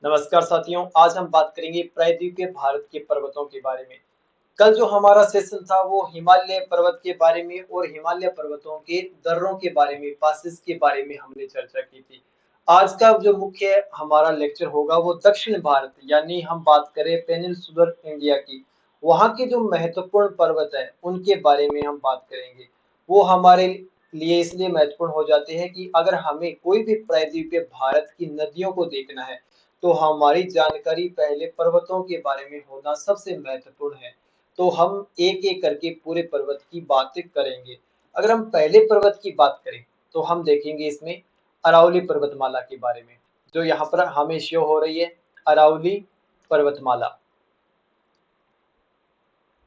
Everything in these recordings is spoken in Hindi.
नमस्कार साथियों, आज हम बात करेंगे प्रायद्वीपीय भारत के पर्वतों के बारे में। कल जो हमारा सेशन था वो हिमालय पर्वत के बारे में और हिमालय पर्वतों के दर्रों के बारे में, पासेस के बारे में हमने चर्चा की थी। आज का जो मुख्य हमारा लेक्चर होगा वो दक्षिण भारत यानी हम बात करें पेनिनसुलर इंडिया की। वहाँ के जो महत्वपूर्ण पर्वत है उनके बारे में हम बात करेंगे। वो हमारे लिए इसलिए महत्वपूर्ण हो जाते हैं कि अगर हमें कोई भी प्रायद्वीपीय भारत की नदियों को देखना है तो हमारी जानकारी पहले पर्वतों के बारे में होना सबसे महत्वपूर्ण है। तो हम एक एक करके पूरे पर्वत की बातें करेंगे। अगर हम पहले पर्वत की बात करें तो हम देखेंगे इसमें अरावली पर्वतमाला के बारे में, जो यहाँ पर हमें शो हो रही है, अरावली पर्वतमाला।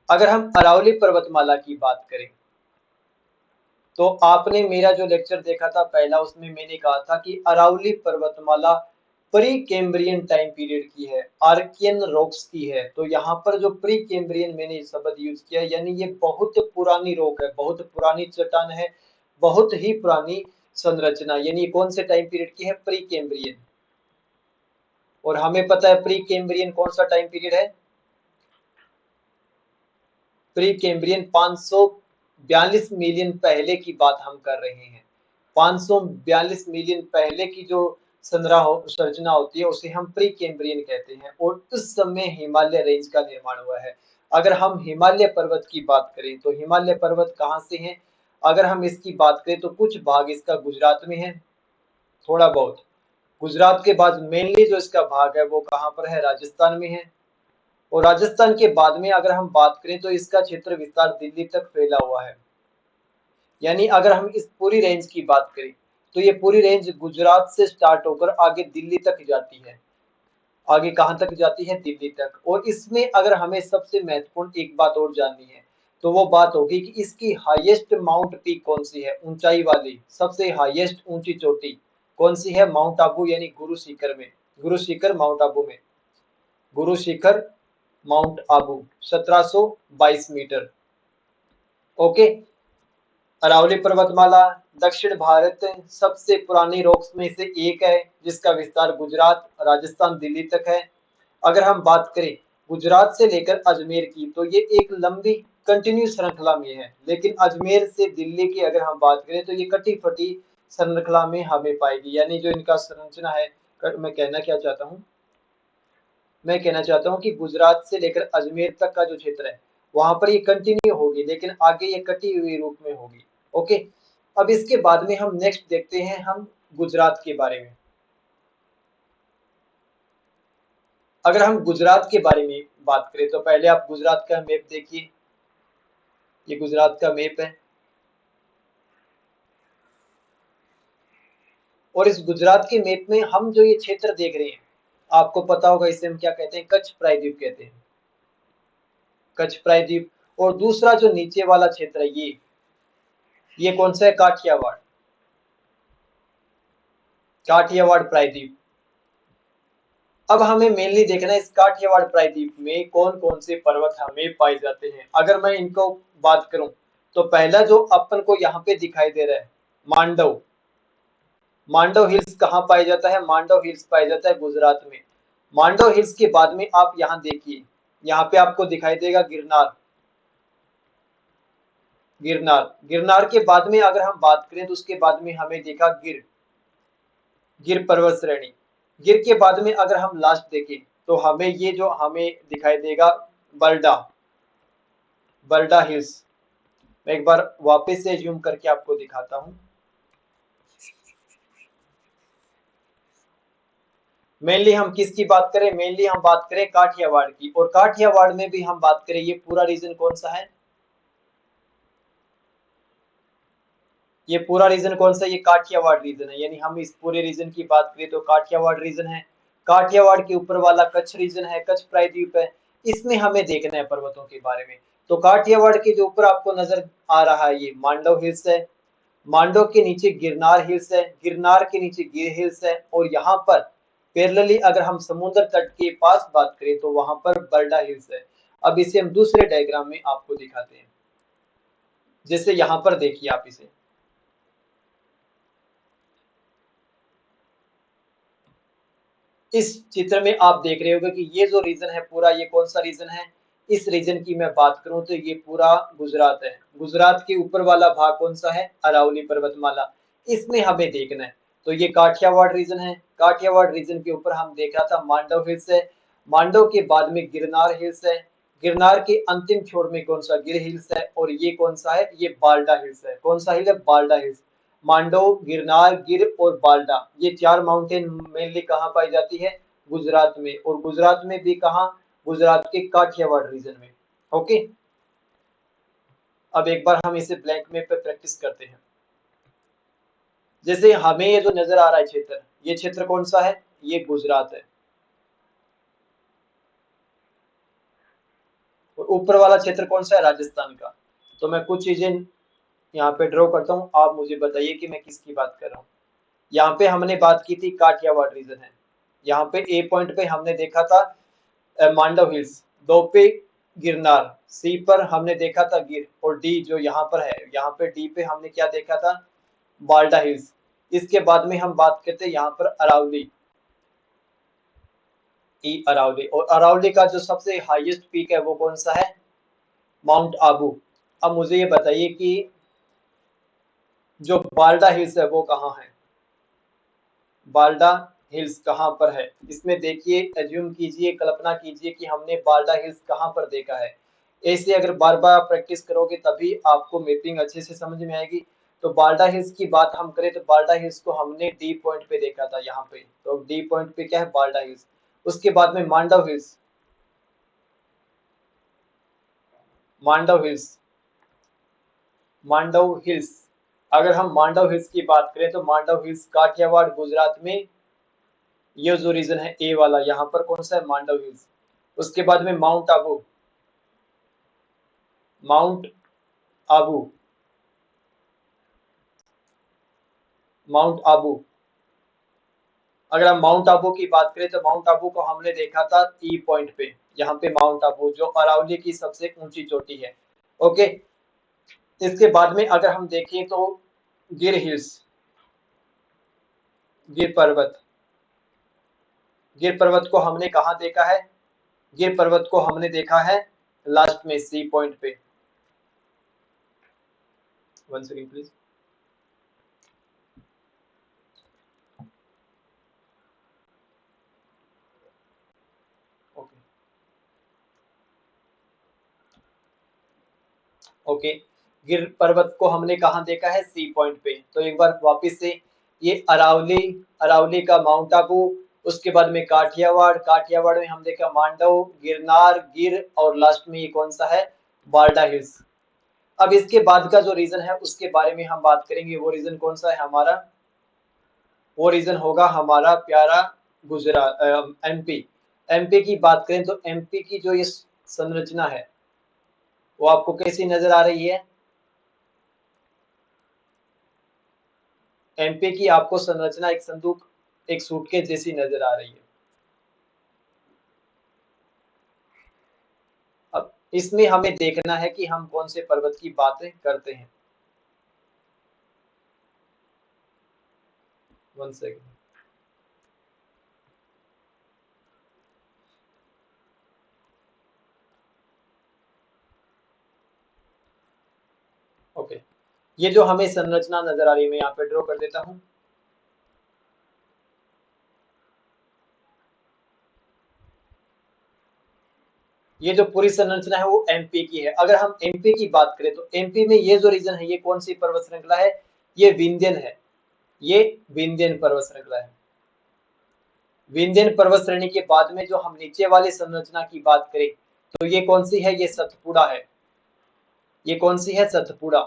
अगर हम अरावली पर्वतमाला की बात करें तो आपने मेरा जो लेक्चर देखा था पहला, उसमें मैंने कहा था कि अरावली पर्वतमाला प्री कैम्ब्रियन टाइम पीरियड की है, आर्कियन रॉक्स की है। तो यहाँ पर जो प्री कैम्ब्रियन मैंने शब्द यूज किया, यानी ये बहुत पुरानी रॉक है, बहुत पुरानी चट्टान है, बहुत ही पुरानी संरचना। यानी कौन से टाइम पीरियड की है? Pre Cambrian. और हमें पता है प्री कैम्ब्रियन कौन सा टाइम पीरियड है? प्री कैम्ब्रियन 542 मिलियन पहले की बात हम कर रहे हैं। 542 मिलियन पहले की जो संरचना होती है उसे हम प्री कैम्ब्रियन कहते हैं, और उस समय हिमालय रेंज का निर्माण हुआ है। अगर हम हिमालय पर्वत की बात करें तो हिमालय पर्वत कहाँ से है? अगर हम इसकी बात करें तो कुछ भाग इसका गुजरात में है, थोड़ा बहुत। गुजरात के बाद मेनली जो इसका भाग है वो कहाँ पर है? राजस्थान में है। और राजस्थान के बाद में अगर हम बात करें तो इसका क्षेत्र विस्तार दिल्ली तक फैला हुआ है। यानी अगर हम इस पूरी रेंज की बात करें तो ये पूरी रेंज गुजरात से स्टार्ट होकर आगे दिल्ली तक जाती है। आगे कहां तक जाती है? दिल्ली तक। और इसमें अगर हमें सबसे महत्वपूर्ण एक बात और जाननी है तो वो बात होगी कि इसकी हाईएस्ट माउंट पीक कौन सी है? ऊंचाई वाली सबसे हाईएस्ट ऊंची चोटी कौन सी है? माउंट आबू यानी गुरु शिखर में। गुरु शिखर माउंट आबू में। Guru Shikhar Mount Abu 1722 metre. Okay. Aravalli पर्वतमाला दक्षिण भारत सबसे पुरानी रॉक्स में से एक है, जिसका विस्तार गुजरात, राजस्थान, दिल्ली तक है। अगर हम बात करें गुजरात से लेकर अजमेर की तो ये एक लंबी कंटिन्यू श्रृंखला में है, लेकिन अजमेर से दिल्ली की अगर हम बात करें तो ये कटी फटी श्रृंखला में हमें पाएगी। यानी जो इनका संरचना है, मैं कहना क्या चाहता हूँ, मैं कहना चाहता हूँ कि गुजरात से लेकर अजमेर तक का जो क्षेत्र है वहां पर ये कंटिन्यू होगी, लेकिन आगे ये कटी हुई रूप में होगी। ओके। अब इसके बाद में हम नेक्स्ट देखते हैं हम गुजरात के बारे में। अगर हम गुजरात के बारे में बात करें तो पहले आप गुजरात का मैप देखिए। ये गुजरात का मैप है, और इस गुजरात के मैप में हम जो ये क्षेत्र देख रहे हैं, आपको पता होगा इसे हम क्या कहते हैं? कच्छ प्रायद्वीप कहते हैं। कच्छ प्रायद्वीप। और दूसरा जो नीचे वाला क्षेत्र है ये कौन सा है? काठियावाड़। काठियावाड़ प्रायद्वीप। अब हमें मेनली देखना है इस काठियावाड़ प्रायद्वीप में कौन कौन से पर्वत हमें पाए जाते हैं। अगर मैं इनको बात करूं तो पहला जो अपन को यहाँ पे दिखाई दे रहा है, मांडव। मांडव हिल्स कहाँ पाया जाता है? मांडव हिल्स पाया जाता है गुजरात में। मांडव हिल्स के बाद में आप यहाँ देखिए, यहाँ पे आपको दिखाई देगा गिरनार। गिरनार। गिरनार के बाद में अगर हम बात करें तो उसके बाद में हमें देखा गिर। गिर पर्वत श्रेणी। गिर के बाद में अगर हम लास्ट देखें तो हमें ये जो हमें दिखाई देगा बरडा। बरडा हिल्स। मैं एक बार वापस से जूम करके आपको दिखाता हूँ। मेनली हम किसकी बात करें? मेनली हम बात करें काठियावाड़ की। और काठियावाड़ में भी हम बात करें, ये पूरा रीजन कौन सा है? ये पूरा रीजन कौन सा? ये काठियावाड़ रीजन है। यानी हम इस पूरे रीजन की बात करें तो काठियावाड़ रीजन है। काठियावाड़ के ऊपर वाला कच्छ रीजन है, कच्छ प्रायद्वीप है। इसमें हमें देखना है पर्वतों के बारे में। तो काठियावाड़ के जो ऊपर आपको नजर आ रहा है ये मांडव हिल्स है। मांडव के नीचे गिरनार हिल्स है। गिरनार के नीचे गिर हिल्स है। और यहाँ पर पैरेलली अगर हम समुद्र तट के पास बात करें तो वहां पर बरडा हिल्स है। अब इसे हम दूसरे डायग्राम में आपको दिखाते हैं। जैसे यहाँ पर देखिए आप इसे, इस चित्र में आप देख रहे होगे कि ये जो रीजन है पूरा, ये कौन सा रीजन है? इस रीजन की मैं बात करूं तो ये पूरा गुजरात है। गुजरात के ऊपर वाला भाग कौन सा है? अरावली पर्वतमाला। इसमें हमें देखना है। तो ये काठियावाड़ रीजन है। काठियावाड़ रीजन के ऊपर हम देख रहा था मांडव हिल्स है। मांडव के बाद में गिरनार हिल्स है। गिरनार के अंतिम छोर में कौन सा? गिर हिल्स है। और ये कौन सा है? ये बाल्डा हिल्स है। कौन सा हिल है? बाल्डा हिल्स। मांडव, गिरनार, गिर और बाल्डा, ये 4 माउंटेन मेनली कहाँ पाई जाती है? गुजरात में। और गुजरात में भी कहाँ? गुजरात के काठियावाड़ रीजन में। ओके, अब एक बार हम इसे ब्लैंक में पे प्रैक्टिस करते हैं। जैसे हमें ये जो नजर आ रहा है क्षेत्र, ये क्षेत्र कौन सा है? ये गुजरात है। और ऊपर वाला क्षेत्र कौन सा है? राजस्थान का। तो मैं कुछ चीजें यहाँ पे ड्रॉ करता हूँ, आप मुझे बताइए कि मैं किसकी बात कर रहा हूँ। यहाँ पे हमने बात की थी काठियावाड़ रीजन है। यहाँ पे ए पॉइंट पे हमने देखा था मांडव हिल्स, 2 पे गिरनार, सी पर हमने देखा था गिर, और डी जो यहाँ पर है, यहाँ पे डी पे हमने क्या देखा था? बाल्डा हिल्स। इसके बाद में हम बात करते हैं यहाँ पर अरावली, ई अरावली। और अरावली का जो सबसे हाईएस्ट पीक है वो कौन सा है? माउंट आबू। अब मुझे ये बताइए कि जो बाल्डा हिल्स है वो कहाँ है? बाल्डा हिल्स कहाँ पर है? इसमें देखिए, एज्यूम कीजिए, कल्पना कीजिए कि हमने बाल्डा हिल्स कहाँ पर देखा है। ऐसे अगर बार बार प्रैक्टिस करोगे तभी आपको मैपिंग अच्छे से समझ में आएगी। तो बाल्डा हिल्स की बात हम करें तो बाल्डा हिल्स को हमने डी पॉइंट पे देखा था, यहाँ पे। तो डी पॉइंट पे क्या है? बाल्डा हिल्स। उसके बाद में Mandav hills, Mandav hills, Mandav hills. अगर हम मांडव हिल्स की बात करें तो मांडव हिल्स काठियावाड़ गुजरात में, ये जो रीजन है ए वाला, यहाँ पर कौन सा है? मांडव हिल्स। उसके बाद में mount Abu, mount Abu, mount Abu. अगर हम माउंट आबू की बात करें तो माउंट आबू को हमने देखा था ई पॉइंट पे, यहाँ पे माउंट आबू जो अरावली की सबसे ऊंची चोटी है। ओके, इसके बाद में अगर हम देखें तो गिर हिल्स, गिर पर्वत। गिर पर्वत को हमने कहाँ देखा है? गिर पर्वत को हमने देखा है लास्ट में सी पॉइंट पे। One second please. Okay, okay, गिर पर्वत को हमने कहाँ देखा है? सी पॉइंट पे। तो एक बार वापस से, ये अरावली, अरावली का माउंट आबू, उसके बाद में काठियावाड़, काठियावाड़ में हम देखा मांडव, गिरनार, गिर, और लास्ट में ये कौन सा है? बाल्डा हिल्स। अब इसके बाद का जो रीजन है उसके बारे में हम बात करेंगे। वो रीजन कौन सा है हमारा? वो रीजन होगा हमारा प्यारा गुजरात, एमपी। एमपी की बात करें तो एमपी की जो ये संरचना है वो आपको कैसी नजर आ रही है? एमपी की आपको संरचना एक संदूक, एक सूटकेस जैसी नजर आ रही है। अब इसमें हमें देखना है कि हम कौन से पर्वत की बातें करते हैं। One second. ओके, ये जो हमें संरचना नजर आ रही है मैं यहाँ पे ड्रॉ कर देता हूँ। ये जो पूरी संरचना है वो एमपी की है। अगर हम एमपी की बात करें तो एमपी में ये जो रीजन है ये कौन सी पर्वत श्रृंखला है? ये विंध्यन है। ये विंध्यन पर्वत श्रृंखला है। विंध्यन पर्वत श्रेणी के बाद में जो हम नीचे वाली संरचना की बात करें तो ये कौन सी है? ये सतपुड़ा है। ये कौन सी है? सतपुड़ा।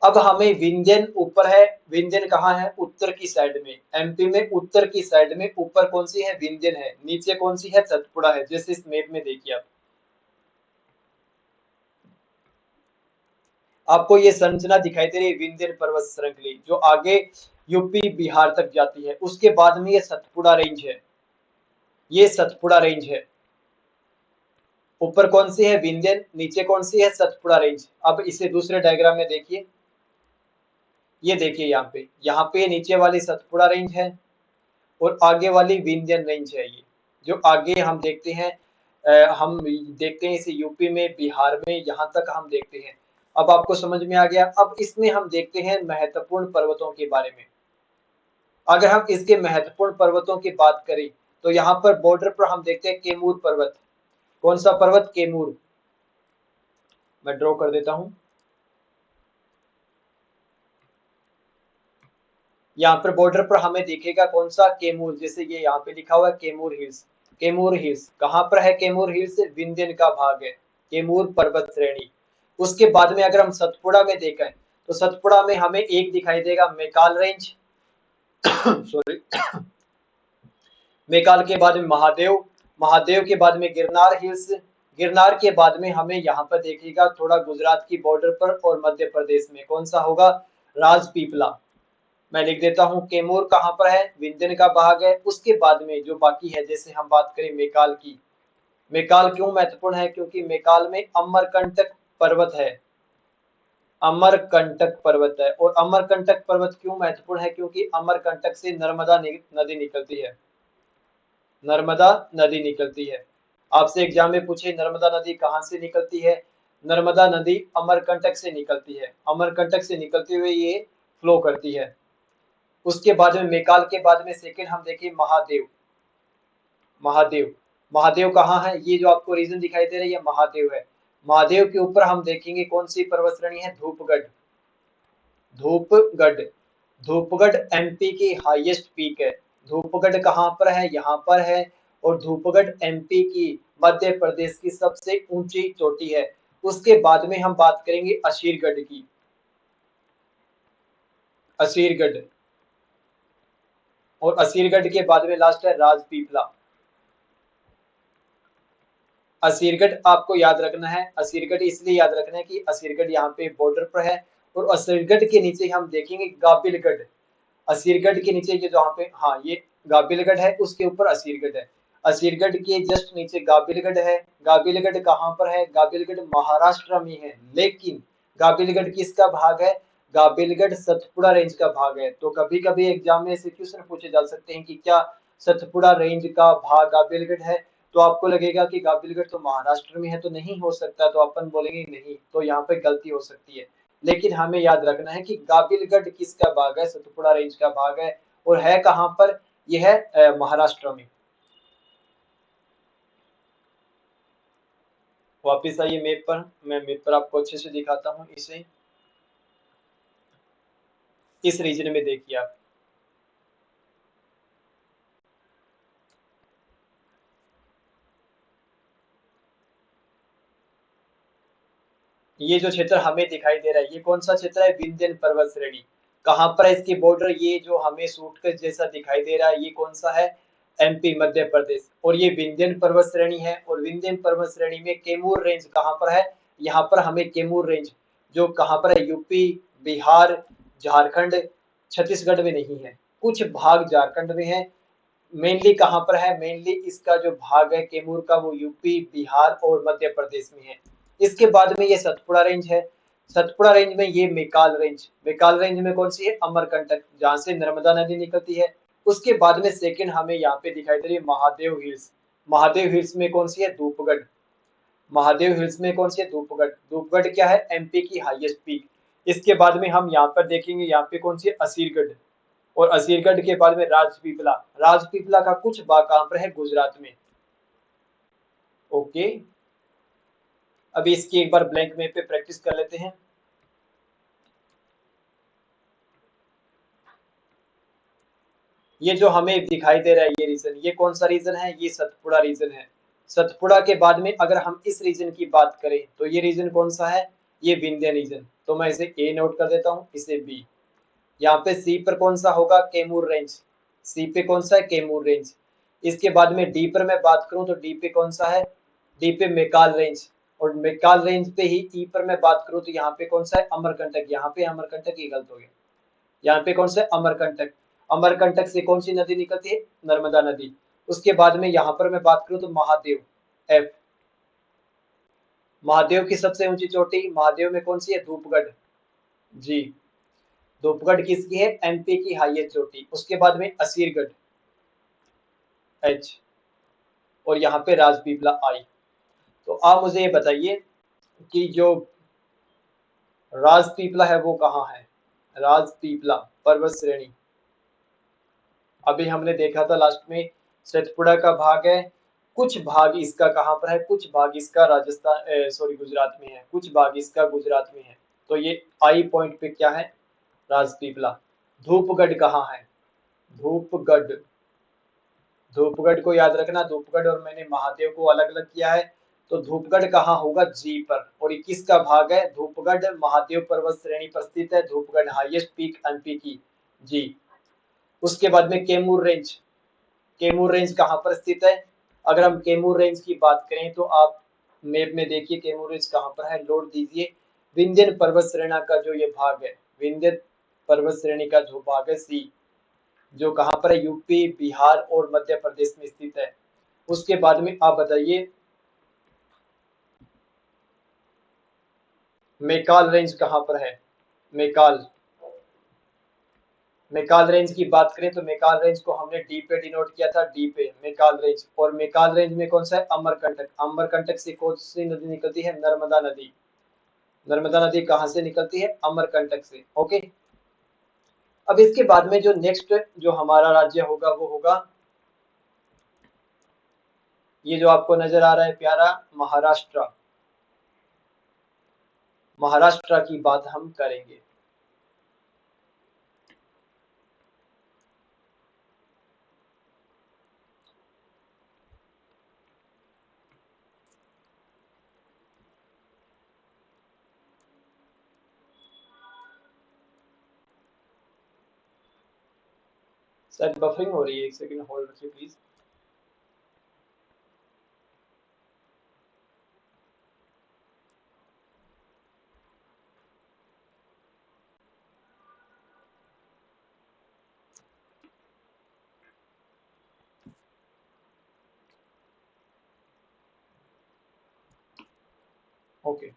अब हमें विंध्यन ऊपर है, विंध्यन कहाँ है? उत्तर की साइड में। एमपी में उत्तर की साइड में ऊपर कौन सी है? विंध्यन है। नीचे कौन सी है? सतपुड़ा है। जैसे इस मैप में देखिए आप, आपको ये संरचना दिखाई दे रही है विंध्यन पर्वत श्रृंखली जो आगे यूपी बिहार तक जाती है। उसके बाद में ये सतपुड़ा रेंज है। ये सतपुड़ा रेंज है। ऊपर कौन सी है? विंध्यन। नीचे कौन सी है? सतपुड़ा रेंज। अब इसे दूसरे डायग्राम में देखिए। ये देखिए यहाँ पे नीचे वाली सतपुड़ा रेंज है, और आगे वाली विंध्यन रेंज है। ये जो आगे हम देखते हैं, हम देखते हैं इसे यूपी में, बिहार में, यहाँ तक हम देखते हैं। अब आपको समझ में आ गया। अब इसमें हम देखते हैं महत्वपूर्ण पर्वतों के बारे में। अगर हम इसके महत्वपूर्ण पर्वतों की बात करें तो यहाँ पर बॉर्डर पर हम देखते हैं कैमूर पर्वत। कौन सा पर्वत? कैमूर। मैं ड्रॉ कर देता हूं। यहाँ पर बॉर्डर पर हमें दिखेगा कौन सा? कैमूर। जैसे ये यहाँ पे लिखा हुआ है कैमूर हिल्स। कैमूर हिल्स कहाँ पर है? कैमूर हिल्स विंध्यन का भाग है, कैमूर पर्वत श्रेणी। उसके बाद में अगर हम सतपुड़ा में देखें तो सतपुड़ा में हमें एक दिखाई देगा मैकाल रेंज सॉरी मैकाल के बाद में महादेव, महादेव के बाद में गिरनार हिल्स, गिरनार के बाद में हमें यहाँ पर देखिएगा थोड़ा गुजरात की बॉर्डर पर और मध्य प्रदेश में कौन सा होगा? राजपीपला। मैं लिख देता हूँ कैमूर कहाँ पर है? विंध्यन का भाग है। उसके बाद में जो बाकी है, जैसे हम बात करें मैकाल की। मैकाल क्यों महत्वपूर्ण है? क्योंकि मैकाल में अमरकंटक पर्वत है, अमरकंटक पर्वत है। और अमरकंटक पर्वत क्यों महत्वपूर्ण है? क्योंकि अमरकंटक से नर्मदा नदी निकलती है, नर्मदा नदी निकलती है। आपसे एग्जाम में पूछे नर्मदा नदी कहाँ से निकलती है? नर्मदा नदी अमरकंटक से निकलती है, अमरकंटक से निकलते हुए ये फ्लो करती है। उसके बाद में मैकाल के बाद में सेकंड हम देखें महादेव। महादेव, महादेव कहाँ है? ये जो आपको रीजन दिखाई दे रहा है ये महादेव है। महादेव के ऊपर हम देखेंगे कौन सी पर्वत श्रेणी है? धूपगढ़। धूपगढ़, धूपगढ़ एमपी की हाईएस्ट पीक है। धूपगढ़ कहाँ पर है? यहाँ पर है। और धूपगढ़ एमपी की, मध्य प्रदेश की सबसे ऊंची चोटी है। उसके बाद में हम बात करेंगे असीरगढ़ की, असीरगढ़। और असीरगढ़ के बाद में लास्ट है राजपीपला। असीरगढ़ आपको याद रखना है, असीरगढ़ इसलिए याद रखना है कि असीरगढ़ यहाँ पे बॉर्डर पर है। और असीरगढ़ के नीचे हम देखेंगे गाबिलगढ़। असीरगढ़ के नीचे ये जहाँ पे, हाँ ये गाबिलगढ़ है, उसके ऊपर असीरगढ़ है। असीरगढ़ के जस्ट नीचे गाबिलगढ़ है। गाबिलगढ़ कहाँ पर है? गाबिलगढ़ महाराष्ट्र में है। लेकिन गाबिलगढ़ किसका भाग है? गाबिलगढ़ सतपुड़ा रेंज का भाग है। तो कभी कभी एग्जाम में ऐसे क्वेश्चन पूछे जा सकते हैं कि क्या सतपुड़ा रेंज का भाग गाबिलगढ़ है? तो आपको लगेगा कि गाबिलगढ़ तो महाराष्ट्र में है तो नहीं हो सकता, तो अपन बोलेंगे नहीं, तो यहाँ पे गलती हो सकती है। लेकिन हमें याद रखना है कि गाबिलगढ़ किसका भाग है? सतपुड़ा रेंज का भाग है। और है कहाँ पर? यह है महाराष्ट्र में। वापिस आइए मैप पर, मैं मैप पर आपको अच्छे से दिखाता हूँ इसे। इस रीजन में देखिए आप, ये जो क्षेत्र हमें दिखाई दे रहा है ये कौन सा क्षेत्र है? विंध्यन पर्वत श्रेणी। कहाँ पर है इसकी बॉर्डर? ये जो हमें सूटकेस जैसा दिखाई दे रहा है ये कौन सा है? एमपी, मध्य प्रदेश। और ये विंध्यन पर्वत श्रेणी है। और विंध्यन पर्वत श्रेणी में कैमूर रेंज कहाँ पर है? यहाँ पर हमें कैमूर रेंज जो कहाँ पर है? यूपी, बिहार, झारखंड, छत्तीसगढ़ में नहीं है, कुछ भाग झारखंड में है। मेनली कहाँ पर है? मेनली इसका जो भाग है कैमूर का वो यूपी, बिहार और मध्य प्रदेश में है। इसके बाद में ये सतपुड़ा रेंज है। सतपुड़ा रेंज में ये मैकाल रेंज, मैकाल रेंज में कौन सी है? अमरकंटक, जहाँ से नर्मदा नदी निकलती है। उसके बाद में सेकंड हमें यहाँ पे दिखाई दे रही है महादेव हिल्स। महादेव हिल्स में कौन सी है? धूपगढ़। महादेव हिल्स में कौन सी है? धूपगढ़। धूपगढ़ क्या है? एमपी की हाईएस्ट पीक। इसके बाद में हम यहाँ पर देखेंगे यहाँ पे कौन सी है? असीरगढ़। और असीरगढ़ के बाद में राजपीपला। राजपीपला का कुछ भाग कहाँ पर है? गुजरात में। ओके, अभी इसकी एक बार ब्लैंक मैप पे प्रैक्टिस कर लेते हैं। ये जो हमें दिखाई दे रहा है ये रीजन, ये कौन सा रीजन है? ये सतपुड़ा रीजन है। सतपुड़ा के बाद में अगर हम इस रीजन की बात करें तो ये रीजन कौन सा है? ये विंध्य रीजन। तो मैं इसे ए नोट कर देता हूँ, इसे बी। यहाँ पे सी पर कौन सा होगा? कैमूर रेंज। सी पे कौन सा है? कैमूर रेंज। इसके बाद में डी पर मैं बात करूं तो डी पे कौन सा है? डी पे मैकाल रेंज। और मैकाल रेंज पे ही ई पर मैं बात करूं तो यहाँ पे कौन सा है? अमरकंटक। यहाँ पे अमरकंटक, ये गलत हो गया। यहाँ पे कौन सा है? अमरकंटक। अमरकंटक से कौन सी नदी निकलती है? नर्मदा नदी। उसके बाद में यहाँ पर मैं बात करूं तो महादेव, एफ। महादेव की सबसे ऊंची चोटी महादेव में कौन सी है? धूपगढ़, जी। धूपगढ़ किसकी है? एमपी की हाईएस्ट चोटी। उसके बाद में असीरगढ़, H और यहाँ पे राजपीपला I। तो आप मुझे ये बताइए कि जो राजपीपला है वो कहाँ है? राजपीपला पर्वत श्रेणी, अभी हमने देखा था लास्ट में सतपुड़ा का भाग है, कुछ भाग इसका कहाँ पर है, कुछ भाग इसका राजस्थान सॉरी गुजरात में है, कुछ भाग इसका गुजरात में है। तो ये आई पॉइंट पे क्या है? राजपीपला। धूपगढ़ कहाँ है? धूपगढ़, धूपगढ़ को याद रखना, धूपगढ़ और मैंने महादेव को अलग अलग किया है। तो धूपगढ़ कहाँ होगा? जी पर। और 21 का भाग है। धूपगढ़ महादेव पर्वत श्रेणी पर स्थित है। धूपगढ़ हाईएस्ट पीक एमपी की। जी। उसके बाद में कैमूर रेंज, कैमूर रेंज कहाँ पर स्थित है? अगर हम कैमूर रेंज की बात करें तो आप मैप में देखिए कैमूर रेंज कहाँ पर है, लोड दीजिए। विंध्यन पर्वत श्रेणी का जो ये भाग है, विंध्य पर्वत श्रेणी का जो भाग है सी, जो कहाँ पर है? यूपी, बिहार और मध्य प्रदेश में स्थित है। उसके बाद में आप बताइए मैकाल रेंज कहाँ पर है? मैकाल, मैकाल रेंज की बात करें तो मैकाल रेंज को हमने डी पे डिनोट किया था, डी पे मैकाल रेंज। और मैकाल रेंज में कौन सा है? अमरकंटक। अमरकंटक से कौन सी नदी निकलती है? नर्मदा नदी। नर्मदा नदी कहाँ से निकलती है? अमरकंटक से। ओके। अब इसके बाद में जो नेक्स्ट जो हमारा राज्य होगा वो होगा ये जो आपको नजर आ रहा है प्यारा, महाराष्ट्र। महाराष्ट्र की बात हम करेंगे। शायद बफरिंग हो रही है, एक सेकंड होल्ड रखिए प्लीज। ओके।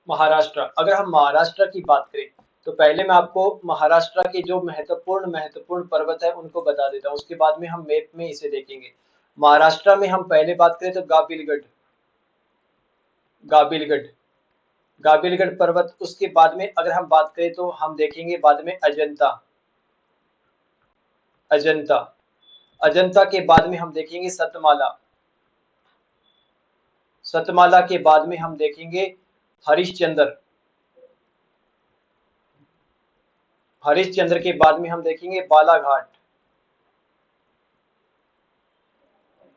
महाराष्ट्र, अगर हम महाराष्ट्र की बात करें तो पहले मैं आपको महाराष्ट्र के जो महत्वपूर्ण पर्वत है उनको बता देता हूँ, उसके बाद में हम मैप में इसे देखेंगे। महाराष्ट्र में हम पहले बात करें तो गाबिलगढ़, गाबिलगढ़, गाबिलगढ़ पर्वत। उसके बाद में अगर हम बात करें तो हम देखेंगे बाद में अजंता, अजंता, अजंता के बाद में हम देखेंगे सतमाला, सतमाला के बाद में हम देखेंगे हरिश्चंद्र, हरिश्चंद्र के बाद में हम देखेंगे बालाघाट,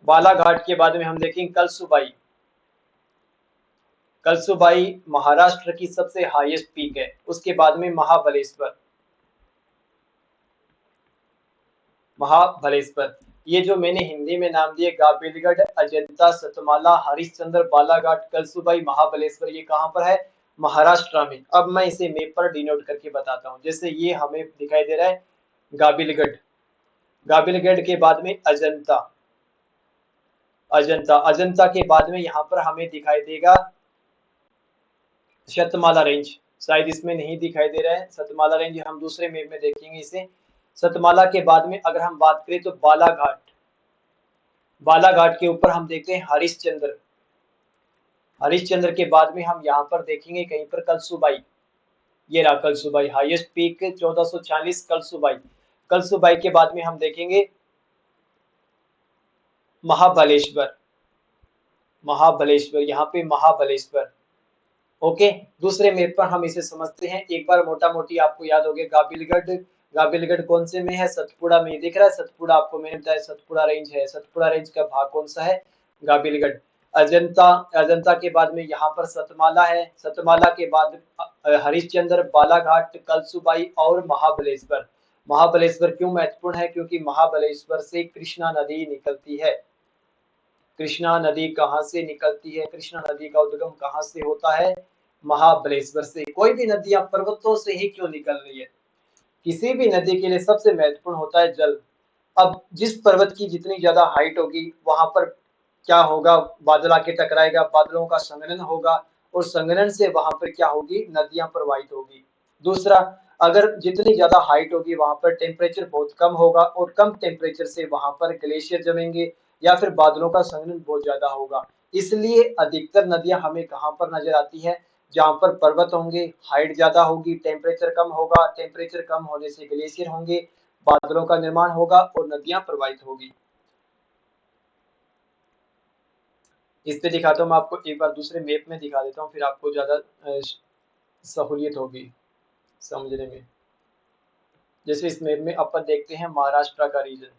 बालाघाट के बाद में हम देखेंगे कलसुबाई, कलसुबाई महाराष्ट्र की सबसे हाईएस्ट पीक है। उसके बाद में महाबलेश्वर, महाबलेश्वर। ये जो मैंने हिंदी में नाम दिए गाबिलगढ़, अजंता, सतमाला, हरिश्चंद्र, बालाघाट, कलसुबाई, महाबलेश्वर, ये कहाँ पर है? महाराष्ट्र में। अब मैं इसे मैप पर डिनोट करके बताता हूँ। जैसे ये हमें दिखाई दे रहा है गाबिलगढ़, गाबिलगढ़ के बाद में अजंता, अजंता, अजंता के बाद में यहाँ पर हमें दिखाई देगा सतमाला रेंज। शायद इसमें नहीं दिखाई दे रहा है सतमाला रेंज, हम दूसरे मैप में देखेंगे इसे। सतमाला के बाद में अगर हम बात करें तो बालाघाट, बालाघाट के ऊपर हम देखते हैं हरिश्चंद्र, हरिश्चंद्र के बाद में हम यहाँ पर देखेंगे कहीं पर कलसुबाई। ये रहा कलसुबाई, हाईएस्ट पीक 1446 कलसुबाई। कलसुबाई के बाद में हम देखेंगे महाबलेश्वर, महाबलेश्वर, यहाँ पे महाबलेश्वर। ओके। दूसरे मैप पर हम इसे समझते हैं एक बार, मोटा मोटी आपको याद हो गया गाबिलगढ़, गाबिलगढ़ कौन से में है? सतपुड़ा में। दिख रहा है सतपुड़ा आपको, मैंने बताया सतपुड़ा रेंज है। सतपुड़ा रेंज का भाग कौन सा है? गाबिलगढ़। अजंता, अजंता के बाद में यहाँ पर सतमाला है। सतमाला के बाद हरिश्चंद्र, बालाघाट, कलसुबाई और महाबलेश्वर। महाबलेश्वर क्यों महत्वपूर्ण है? क्योंकि महाबलेश्वर से कृष्णा नदी निकलती है। कृष्णा नदी कहाँ से निकलती है? कृष्णा नदी का उद्गम कहाँ से होता है? महाबलेश्वर से। कोई भी नदियां पर्वतों से ही क्यों निकल रही है? किसी भी नदी के लिए सबसे महत्वपूर्ण होता है जल। अब जिस पर्वत की जितनी ज्यादा हाइट होगी वहां पर क्या होगा, बादल आके टकराएगा, बादलों का संघनन होगा और संघनन से वहां पर क्या होगी, नदियां प्रवाहित होगी। दूसरा, अगर जितनी ज्यादा हाइट होगी वहां पर टेम्परेचर बहुत कम होगा और कम टेम्परेचर से वहां पर ग्लेशियर जमेंगे या फिर बादलों का संघनन बहुत ज्यादा होगा। इसलिए अधिकतर नदियां हमें कहां पर नजर आती है, जहां पर पर्वत होंगे, हाइट ज्यादा होगी, टेम्परेचर कम होगा, टेम्परेचर कम होने से ग्लेशियर होंगे, बादलों का निर्माण होगा और नदियां प्रवाहित होगी। इस पे दिखाता हूँ मैं आपको, एक बार दूसरे मैप में दिखा देता हूँ, फिर आपको ज्यादा सहूलियत होगी समझने में। जैसे इस मैप में अपन देखते हैं महाराष्ट्र का रीजन।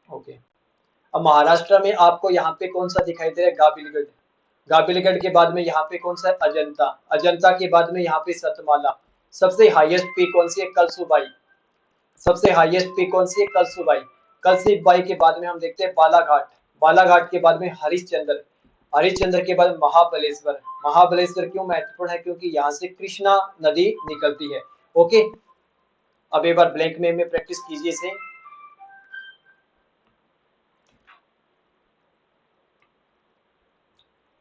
ओके, अब महाराष्ट्र में आपको यहाँ पे कौन सा दिखाई दे रहा है, गाबिलगढ़। गाबिलगढ़ के बाद में यहाँ पे कौन सा है, अजंता। अजंता के बाद में यहाँ पे सतमाला। सबसे हाईएस्ट पीक कौन सी है, कलसुबाई। सबसे हाईएस्ट पीक कौन सी है, कलसुबाई। कलसुबाई के बाद में हम देखते हैं बालाघाट। बालाघाट के बाद में हरिश्चंद्र। हरिश्चंद्र के बाद महाबलेश्वर। महाबलेश्वर क्यों महत्वपूर्ण है, क्योंकि यहाँ से कृष्णा नदी निकलती है। ओके, अब एक बार ब्लैंक में प्रैक्टिस कीजिए इसे।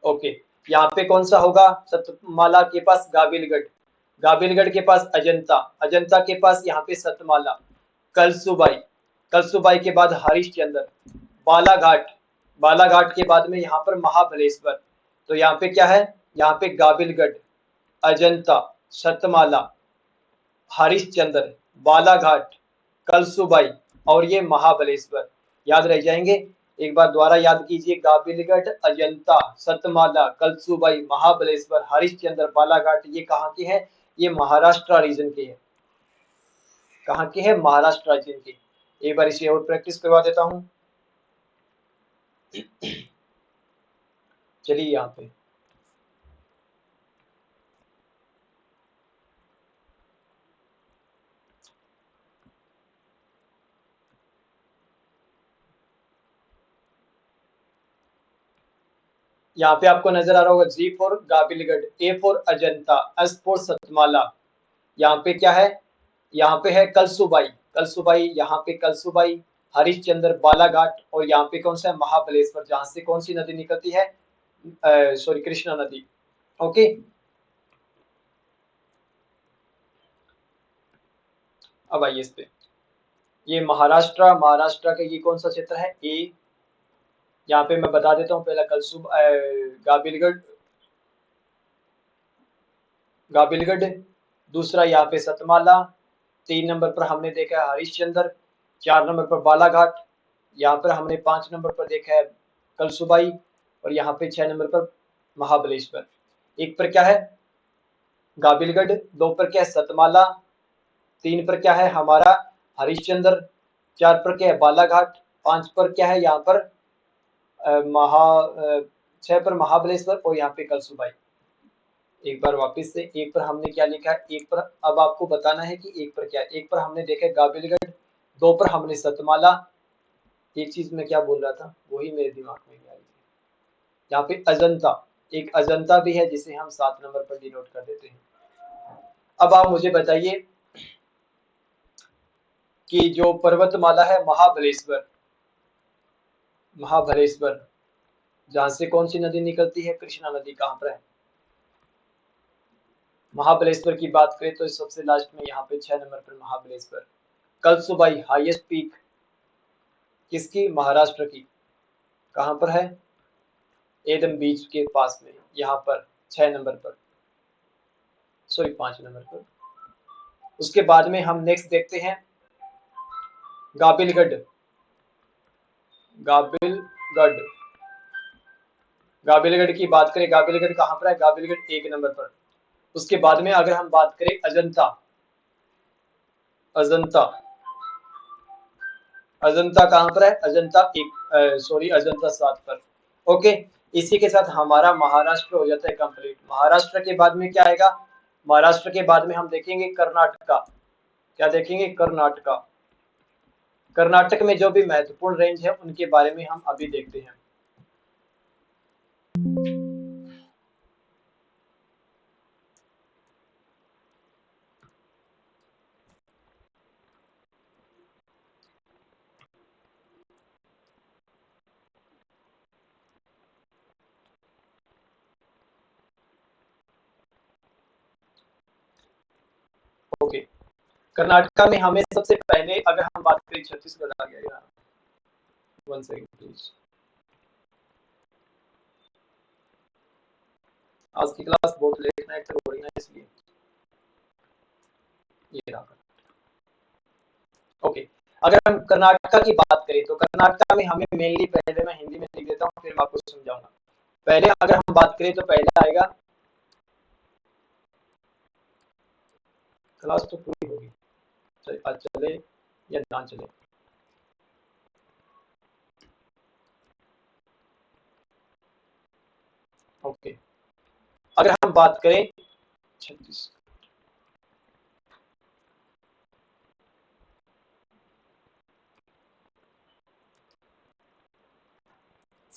ओके, यहाँ पे कौन सा होगा, सतमाला के पास गाबिलगढ़। गाबिलगढ़ के पास अजंता। अजंता के पास यहाँ पे सतमाला। कलसुबाई। कलसुबाई के बाद हरिश्चंद्र। बालाघाट। बालाघाट के बाद में यहाँ पर महाबलेश्वर। तो यहाँ पे क्या है, यहाँ पे गाबिलगढ़, अजंता, सतमाला, हरिश्चंद्र, बालाघाट, कलसुबाई और ये महाबलेश्वर याद रह जाएंगे। एक बार दोबारा याद कीजिए, गाबिलगढ़, अजंता, सतमाला, कलसुबाई, महाबलेश्वर, हरिश्चंद्र, बालाघाट, ये कहाँ के हैं, ये महाराष्ट्र रीजन के हैं। कहाँ के हैं, महाराष्ट्र रीजन के। एक बार इसे और प्रैक्टिस करवा देता हूँ। चलिए यहाँ पे यहाँ पे आपको नजर आ रहा होगा, G for Gawilgarh, A for Ajanta, S for Satmala. यहाँ पे क्या है, यहाँ पे है कलसुबाई। कलसुबाई, यहाँ पे कलसुबाई, हरिश्चंद्र, बालाघाट और यहाँ पे कौन सा है, महाबलेश्वर, जहां से कौन सी नदी निकलती है, सॉरी कृष्णा नदी। ओके, अब आइए इस पे। ये महाराष्ट्र, महाराष्ट्र का ये कौन सा क्षेत्र है, ए। यहाँ पे मैं बता देता हूँ, पहला कलसुब गाबिलगढ़, गाबिलगढ़। दूसरा यहाँ पे सतमाला। 3 नंबर पर हमने देखा है हरिश्चंद्र। 4 नंबर पर बालाघाट। यहाँ पर हमने 5 नंबर पर देखा है कलसुबाई और यहाँ पे 6 नंबर पर महाबलेश्वर। एक पर क्या है, गाबिलगढ़। 2 पर क्या है, सतमाला। 3 पर क्या है हमारा, हरिश्चंद्र। 4 पर क्या है, बालाघाट। 5 पर क्या है यहाँ पर, अ, महा अ, 6 पर महाबलेश्वर और यहाँ पे कलसुबाई। एक बार वापस से, एक पर हमने क्या लिखा है, एक पर अब आपको बताना है कि एक पर क्या है। एक पर हमने देखा है गाबिलगढ़। 2 पर हमने सतमाला। एक चीज मैं क्या बोल रहा था, वही मेरे दिमाग में नहीं आ रही थी। यहाँ पे अजंता, एक अजंता भी है जिसे हम 7 नंबर पर डिनोट कर देते हैं। अब आप मुझे बताइए कि जो पर्वतमाला है महाबलेश्वर, महाबलेश्वर जहां से कौन सी नदी निकलती है, कृष्णा नदी, कहां पर है। महाबलेश्वर की बात करें तो सबसे लास्ट में यहाँ पे 6 नंबर पर महाबलेश्वर। कलसुबाई हाईएस्ट पीक किसकी, महाराष्ट्र की, कहां पर है, एदम बीच के पास में, यहाँ पर 6 नंबर पर, सॉरी 5 नंबर पर। उसके बाद में हम नेक्स्ट देखते हैं गाबिलगढ़। गाबिलगढ़, गाबिलगढ़ की बात करें, गाबिलगढ़ कहां पर है, गाबिलगढ़ 1 नंबर पर। उसके बाद में अगर हम बात करें अजंता, अजंता, अजंता कहां पर है, अजंता एक, सॉरी अजंता 7 पर। ओके, इसी के साथ हमारा महाराष्ट्र हो जाता है कंप्लीट। महाराष्ट्र के बाद में क्या आएगा, महाराष्ट्र के बाद में हम देखेंगे कर्नाटका। क्या देखेंगे, कर्नाटका। कर्नाटक में जो भी महत्वपूर्ण रेंज है उनके बारे में हम अभी देखते हैं। कर्नाटका में हमें सबसे पहले अगर हम बात करें, छत्तीसगढ़ आ गया यार, 1 सेकंड प्लीज। आज की क्लास बहुत लेट नाइट तक हो रही है इसलिए ये रहा। ओके, अगर हम कर्नाटका की बात करें तो कर्नाटका में हमें मेनली, पहले मैं हिंदी में लिख देता हूँ फिर मैं आपको समझाऊंगा। पहले अगर हम बात करें तो पहले आएगा, क्लास तो पूरी होगी, आज चले या ना चले। ओके, अगर हम बात करें 36,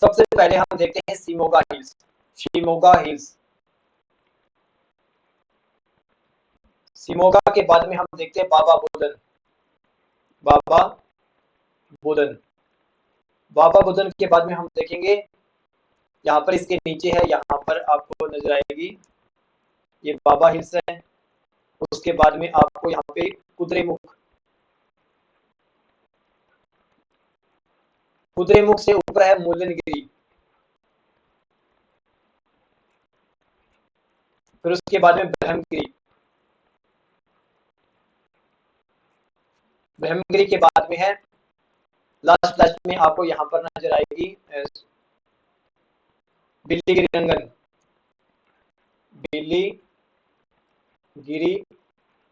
सबसे पहले हम देखते हैं शिमोगा हिल्स। शिमोगा हिल्स, शिमोगा के बाद में हम देखते हैं बाबा बुदन। बाबा बुदन, बाबा बुदन के बाद में हम देखेंगे, यहाँ पर इसके नीचे है, यहाँ पर आपको नजर आएगी ये बाबा हिल्स है। उसके बाद में आपको यहाँ पे कुद्रेमुख, कुद्रेमुख से ऊपर है मुल्लनगिरी। फिर उसके बाद में ब्रह्मगिरी, ब्रह्मगिरी के बाद में है लास्ट लास्ट में आपको यहाँ पर नजर आएगी बिल्लीगिरी रंगन। बिल्लीगिरी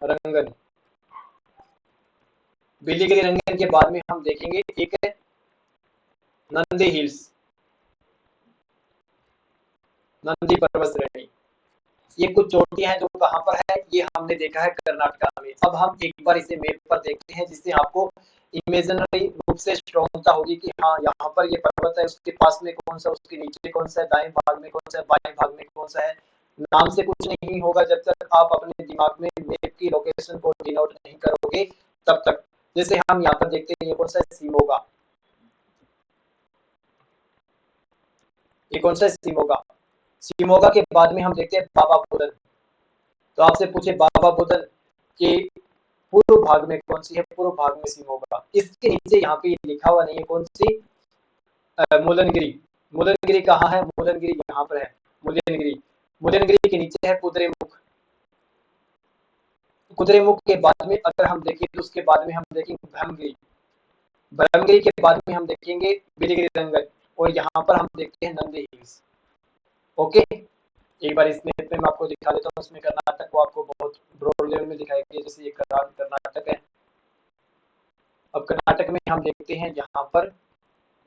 रंगन, बिल्लीगिरी रंगन के बाद में हम देखेंगे एक है नंदी हिल्स, नंदी पर्वत श्रेणी। ये कुछ चोटियां हैं जो कहाँ पर है, ये हमने देखा है कर्नाटका में। अब हम एक बार इसे मैप पर देखते हैं जिससे आपको इमेजिनरी रूप से स्ट्रॉन्गता होगी कि हाँ यहाँ पर ये पर्वत है, उसके पास में कौन सा, उसके नीचे कौन सा है, दाएं भाग में कौन सा है, बाएं भाग में कौन सा है। नाम से कुछ नहीं होगा जब तक आप अपने दिमाग में मैप की लोकेशन को डिनोट नहीं करोगे तब तक। जैसे हम यहाँ पर देखते हैं ये कौन सा है, शिमोगा। ये कौन सा है, शिमोगा। शिमोगा के बाद में हम देखते हैं बाबा बुदन। तो आपसे पूछे बाबा बुदन के पूर्व भाग में कौन सी है, पूर्व भाग में शिमोगा। इसके नीचे यहाँ पे लिखा हुआ नहीं है कौन सी, मुलनगिरी। मुलनगिरी कहाँ है, मुलनगिरी यहाँ पर है, मुलनगिरी। मुलनगिरी के नीचे है कुद्रेमुख। कुद्रेमुख के बाद में अगर हम देखें तो उसके बाद में हम देखेंगे ब्रह्मगिरी। ब्रह्मगिरी के बाद में हम देखेंगे बिलिगिरी रंगन, और यहाँ पर हम देखते हैं नंदी हिल्स। ओके, एक बार इसमें मैं आपको दिखा देता हूँ। इसमें कर्नाटक को आपको बहुत ब्रॉड लेवल में दिखाई गया, जैसे ये कर्नाटक है। अब कर्नाटक में हम देखते हैं यहाँ पर,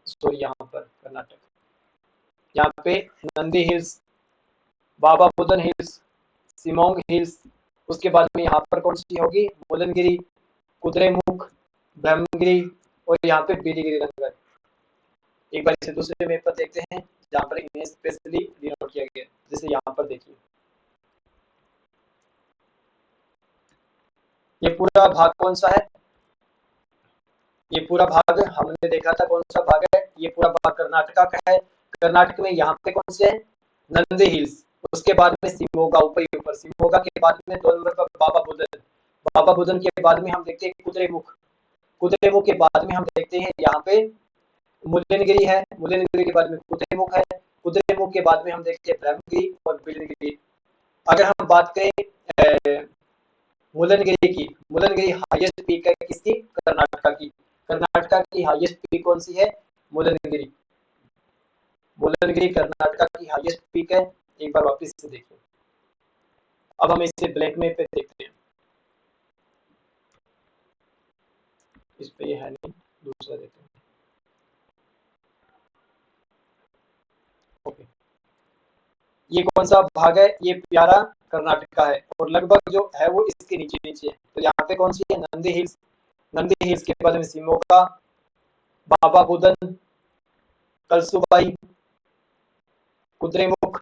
सॉरी यहाँ पर कर्नाटक, यहाँ पे Nandi hills, Baba Budan hills, Simong hills. उसके बाद में यहाँ पर कौन सी होगी, मुलनगिरी, कुद्रेमुख, ब्रह्मगिरी, और यहाँ पे बिलिगिरी रंगन। एक बार इसे दूसरे मैप पर देखते हैं जहाँ पर इन्हें स्पेशली डिनोट किया गया, जैसे यहाँ पर देखिए ये पूरा भाग कौन सा है, ये पूरा भाग हमने देखा था कौन सा भाग है, ये पूरा भाग कर्नाटका का है। कर्नाटक में यहाँ पे कौन से है, नंदी हिल्स। उसके बाद में शिमोगा, ऊपर ही ऊपर शिमोगा के बाद में 2 नंबर पर बाबा बुदन। बाबा बुदन के बाद में हम देखते हैं कुद्रेमुख। कुद्रेमुख के बाद में हम देखते हैं यहाँ पे मुल्लनगिरी है। मुल्लनगिरी के बाद में कुद्रेमुख है। कुद्रेमुख के बाद में हम देखते हैं ब्रह्मगिरी और बिलिगिरी। अगर हम बात करें मुल्लनगिरी की, मुल्लनगिरी हाईएस्ट पीक है किसकी, कर्नाटका की। कर्नाटका की हाईएस्ट पीक कौन सी है, मुल्लनगिरी। मुल्लनगिरी कर्नाटका की हाईएस्ट पीक है। एक बार वापस से देखिए। अब हम इसे ब्लैक में पे देखते हैं, इस पे ये है नहीं, दूसरा देखते हैं। ओके, ये कौन सा भाग है, ये प्यारा कर्नाटका है, और लगभग जो है वो इसके नीचे नीचे है। तो यहाँ पे कौन सी है, नंदी हिल्स। नंदी हिल्स के बाद में शिमोगा, बाबा बुदन, कलसुबाई, कुद्रेमुख।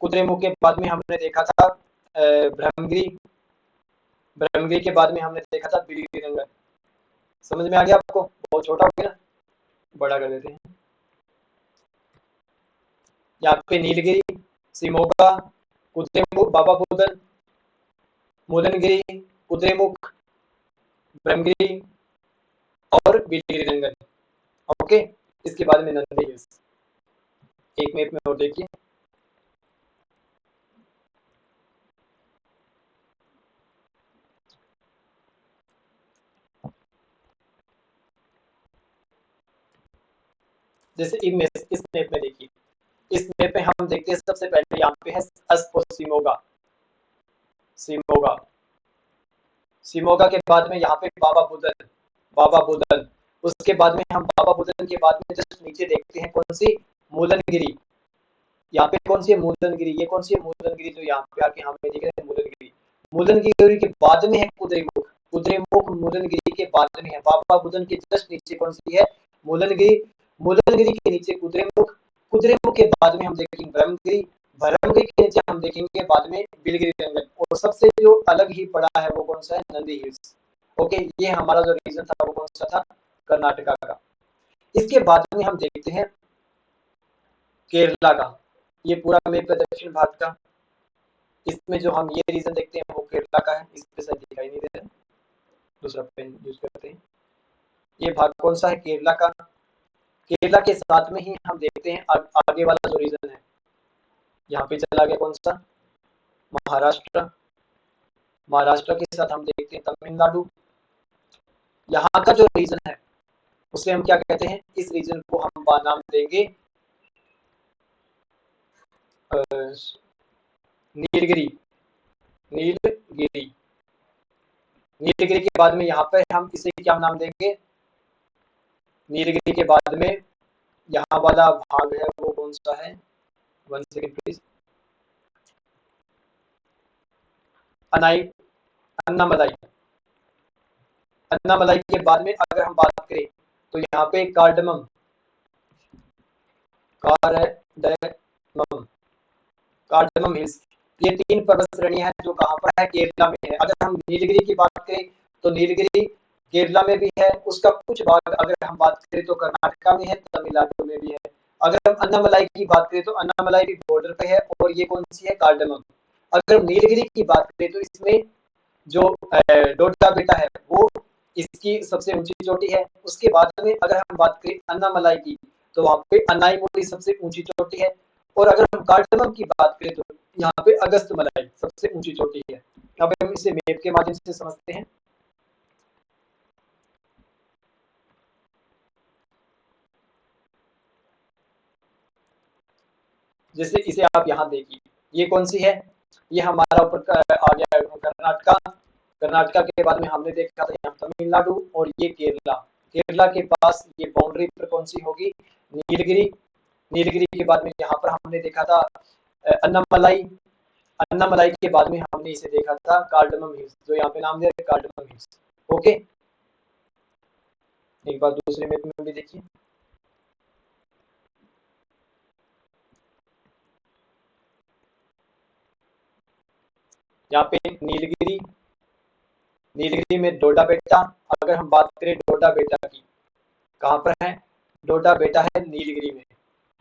कुद्रेमुख के बाद में हमने देखा था ब्रह्मगिरी। ब्रह्मगिरी के बाद में हमने देखा था बिलिगिरी रंगन। समझ में आ गया आपको, बहुत छोटा हो गया ना, बड़ा कर देते हैं। यहाँ पे नीलगिरी, शिमोगा, कुद्रेमुख, बाबा बुदन, मुलनगिरी, कुद्रेमुख, ब्रह्मगिरी और बिलिगिरी रंगन। ओके, इसके बाद में नंदी हिल्स। एक मैप में और देखिए, जैसे इस मैप में देखिए, इस मैप में हम देखते हैं सबसे पहले यहाँ पे है अस्पो सिमोगा, सिमोगा सिमोगा के बाद में यहाँ पे बाबा बुदन। उसके बाद में हम बाबा बुदन के बाद में जस्ट नीचे देखते हैं कौन सी, मूलनगिरी। यहाँ पे कौन सी है, मूलनगिरी। ये कौन सी है, मूलनगिरी, जो यहाँ पे आके हमें दिख रहे हैं मूलनगिरी। मूलनगिरी के बाद में है कुद्रेमुख, कुद्रेमुख मूलनगिरी के बाद में है। बाबा बुदन के जस्ट नीचे कौन सी है, मूलनगिरी। मूलनगिरी के नीचे कुद्रेमुख, कुद्रेमुख के बाद में हम देखेंगे ब्रह्मगिरी, ब्रह्मगिरी के नीचे हम देखेंगे बाद में बिलिगिरी रंगन, और सबसे जो अलग ही पड़ा है वो कौन सा है, नंदी हिल्स। ओके, ये हमारा जो रीजन था वो कौन सा था, कर्नाटका का। इसके बाद में हम देखते हैं केरला का। ये पूरा मैप है दक्षिण भारत का। इसमें जो हम ये रीजन देखते हैं वो केरला का है। इस पे शायद दिखाई नहीं दे रहा है, दूसरा पेन यूज करते हैं। ये भाग कौन सा है, केरला का। केरला के साथ में ही हम देखते हैं आगे वाला जो रीजन है, यहाँ पे चला गया कौन सा, महाराष्ट्र। महाराष्ट्र के साथ हम देखते हैं तमिलनाडु। यहाँ का जो रीजन है उसे हम क्या कहते हैं, इस रीजन को हम नाम देंगे नीलगिरी, नीलगिरी। नीलगिरी के बाद में यहाँ पे हम इसे क्या नाम देंगे, नीलगिरी के बाद में यहाँ वाला भाग है वो कौन सा है, 1 सेकंड प्लीज, अन्नामलाई। अन्नामलाई के बाद में अगर हम बात करें तो यहाँ पे कार्डमम, कार्डमम, कार्डमम हिल्स। ये 3 पर्वत श्रेणियां हैं जो कहाँ पर है, केरला में है। अगर हम नीलगिरी की बात करें तो नीलगिरी केरला में भी है, उसका कुछ भाग अगर हम बात करें तो कर्नाटका में है, तमिलनाडु में भी है। अगर हम अन्नामलाई की बात करें तो अन्नामलाई भी बॉर्डर पे है, और ये कौन सी है, कार्डमम। अगर हम नीलगिरी की बात करें तो इसमें जो डोडा बेटा है वो इसकी सबसे ऊंची चोटी है। उसके बाद में अगर हम बात करें अन्नामलाई की तो वहाँ पे अनाईमुड़ी सबसे ऊंची चोटी है। और अगर हम कार्डमम की बात करें तो यहाँ पे अगस्त मलाई सबसे ऊंची चोटी है। अब हम इसे मैप के माध्यम से समझते हैं। जैसे इसे आप यहाँ देखिए, ये कौन सी है, ये हमारा ऊपर आ गया कर्नाटका। कर्नाटका के बाद में हमने देखा था यहाँ तमिलनाडु, और ये केरला। केरला के पास ये बाउंड्री पर कौन सी होगी, नीलगिरी। नीलगिरी के बाद में यहाँ पर हमने देखा था अन्नामलाई। अन्नामलाई के बाद में हमने इसे देखा था कार्डमम हिल्स, जो यहाँ पे नाम दिया है कार्डमम हिल्स। ओके, एक बार दूसरे मैप में भी देखिए, यहाँ पे नीलगिरी, नीलगिरी में डोडा बेटा। अगर हम बात करें डोडा बेटा की, कहाँ पर है, डोडा बेटा है नीलगिरी में।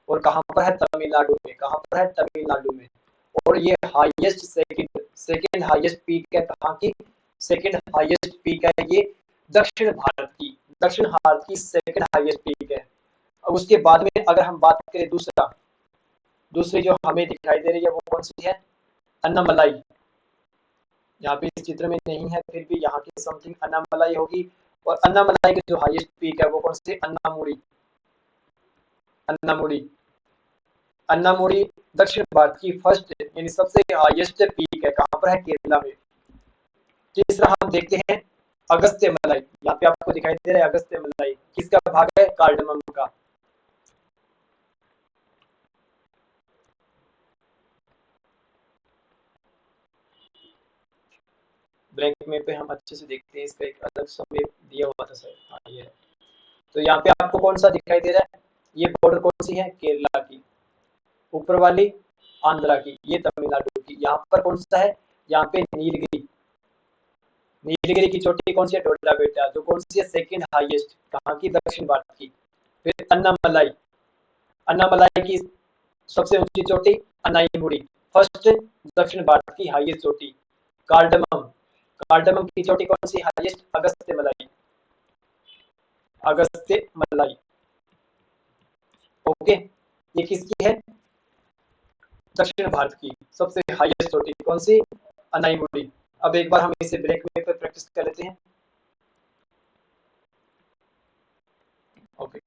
और कहाँ पर है, तमिलनाडु में। कहाँ पर है, तमिलनाडु में। और ये highest second second highest peak है, कहाँ की, सेकंड हाईएस्ट पीक है ये दक्षिण भारत की, दक्षिण भारत की सेकंड हाईएस्ट पीक है। अब उसके बाद में अगर हम बात करें दूसरी जो हमें दिखाई दे रही है वो कौन सी है, अन्नामलाई। यहाँ पे इस चित्र में नहीं है, फिर भी यहाँ की समथिंग अन्नामलाई होगी। और अन्नामलाई की जो हाईएस्ट पीक है वो कौन सी, अन्नामुड़ी। अन्नामुड़ी, अन्नामुड़ी दक्षिण भारत की फर्स्ट यानी सबसे हाईएस्ट पीक है, कहाँ पर है, केरला में। तीसरा हम देखते हैं अगस्त्य मलाई। यहाँ पे आपको दिखाई दे रहा है अगस्त्य मलाई, किसका भाग है, कार्डमम का। ब्लैक मैप पे हम अच्छे से देखते हैं, इसका एक अलग सा मैप दिया हुआ था सर, हाँ ये है। तो यहाँ पे आपको कौन सा दिखाई दे रहा है, ये बॉर्डर कौन सी है, केरला की। ऊपर वाली आंध्रा की, ये तमिलनाडु की। यहाँ पर कौन सा है, यहाँ पे नीलगिरी। नीलगिरी की चोटी कौन सी है, डोडा बेटा, जो कौन सी है, सेकंड हाईएस्ट, कहाँ की, दक्षिण भारत की। फिर अन्नामलाई, अन्नामलाई की सबसे ऊंची चोटी अनाईमुड़ी, फर्स्ट दक्षिण भारत की हाईएस्ट चोटी। कार्डमम, कार्डमम की चोटी कौन सी हाईएस्ट? अगस्त्य मलाई, अगस्त्य मलाई। ओके, ये किसकी है? दक्षिण भारत की सबसे हाईएस्ट चोटी कौन सी? अनाईमुड़ी। अब एक बार हम इसे ब्रेक में पर प्रैक्टिस कर लेते हैं। ओके,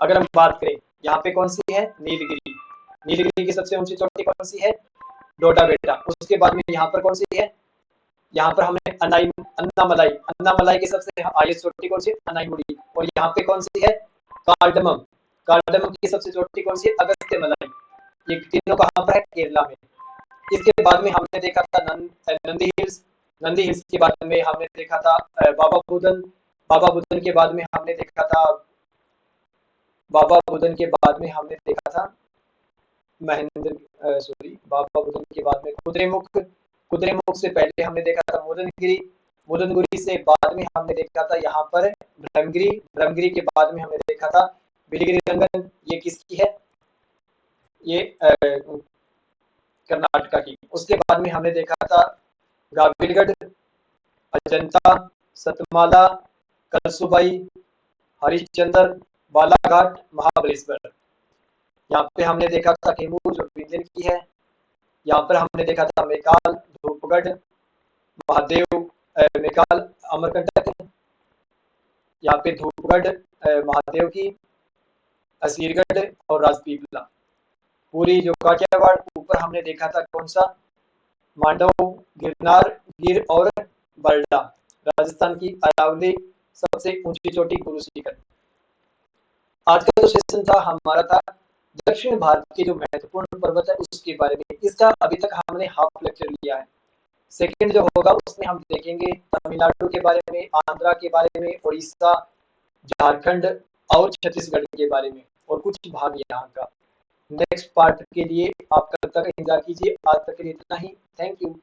अगर हम बात करें यहाँ पे कौन सी है? नीलगिरी। नीलगिरी की सबसे ऊंची चोटी कौन सी है? डोडा बेटा। उसके बाद में यहाँ पर कौन सी है? यहाँ पर हमने अन्नामलाई, अन्नामलाई की सबसे हाईएस्ट चोटी कौन सी? अनाईमुड़ी। और यहाँ पे कौन सी है? कार्डमम, कार्डमम की सबसे चोटी कौन सी है? अगस्त्य मलाई। ये तीनों कहाँ पर है? केरला में। इसके बाद में हमने देखा था नंदी हिल्स, नंदी हिल्स के बाद में हमने देखा था बाबा बुदन, बाबा बुदन के बाद में हमने देखा था, बाबा बुदन के बाद में हमने देखा था बाबा बुदन के बाद में कुद्रेमुख, कुद्रेमुख से पहले हमने देखा था मुदनगिरी, मुदनगिरी से बाद में हमने देखा था यहाँ पर ब्रह्मगिरी, ब्रह्मगिरी के बाद में हमने देखा था बिलिगिरी रंगन। ये किसकी है? ये कर्नाटका की। उसके बाद में हमने देखा था गाविलगढ़, अजंता, सतमाला, कलसुबाई, हरिश्चंद्र, बालाघाट, महाबलेश्वर। यहाँ पे हमने देखा था कैमूर जो विंध्यन की है। यहाँ पर हमने देखा था मेकाल, धूपगढ़, महादेव, मेकाल, अमरकंटक, यहाँ पे धूपगढ़, महादेव की, असीरगढ़ और राजपीपला। पूरी जो काठियावाड़ ऊपर हमने देखा था कौन सा? मांडव, गिरनार, गिर और बरडा। राजस्थान की अरावली सबसे ऊंची चोटी गुरु शिखर। आज का जो सेशन था हमारा था दक्षिण भारत के जो महत्वपूर्ण पर्वत है उसके बारे में। इसका अभी तक हमने हाफ लेक्चर लिया है। सेकंड जो होगा उसमें हम देखेंगे तमिलनाडु के बारे में, आंध्रा के बारे में, उड़ीसा, झारखंड और छत्तीसगढ़ के बारे में और कुछ भाग यहाँ का। नेक्स्ट पार्ट के लिए आप कल तक इंतजार कीजिए। आज तक के लिए इतना ही। Thank you.